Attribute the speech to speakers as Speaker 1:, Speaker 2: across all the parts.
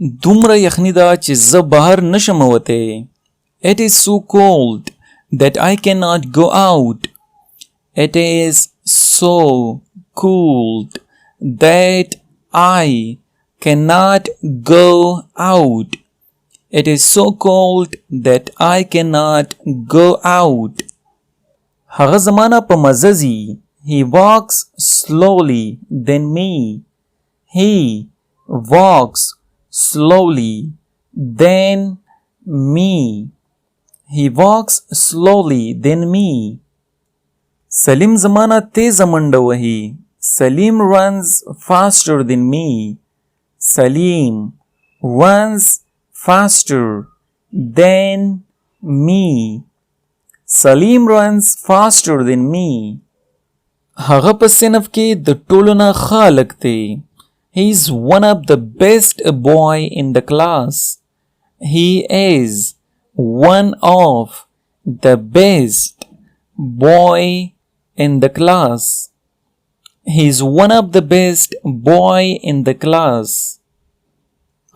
Speaker 1: دومره یخنی ده چې زه بهر نشم وتی. It is so cold that I cannot go out. It is so cold that I cannot go out. It is so cold that I cannot go out. هغه زمانہ په مزه ځي. He walks slowly than me. He walks slowly than me. He walks slowly than me. سلیم زمانہ تیز منډه وهي. Salim runs faster than me. Salim runs faster than me. Salim runs faster than me. هغه په صنف کې د ټولو نه ښه هلک دی. He is one of the best boy in the class. He is one of the best boy in the class. He is one of the best boy in the class.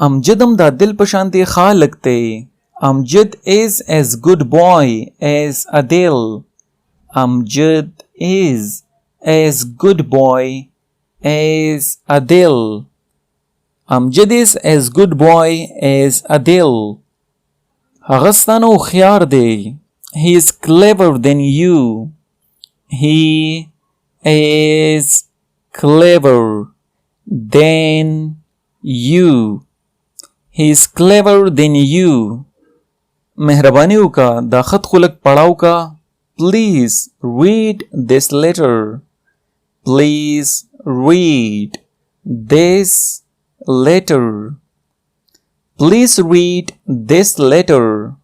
Speaker 1: امجد هم دا دل پشانتی ښه هلک دی. Amjad is as good boy as Adil. Amjad is as good boy as Adil. Amjad is as good boy as Adil. هغه ستانه هوښیار دی. He is clever than you. He is clever than you. He is clever than you. مهربانی وکا دا خط خلق پڑھاو کا. Please read this letter. Please read this letter. Please read this letter.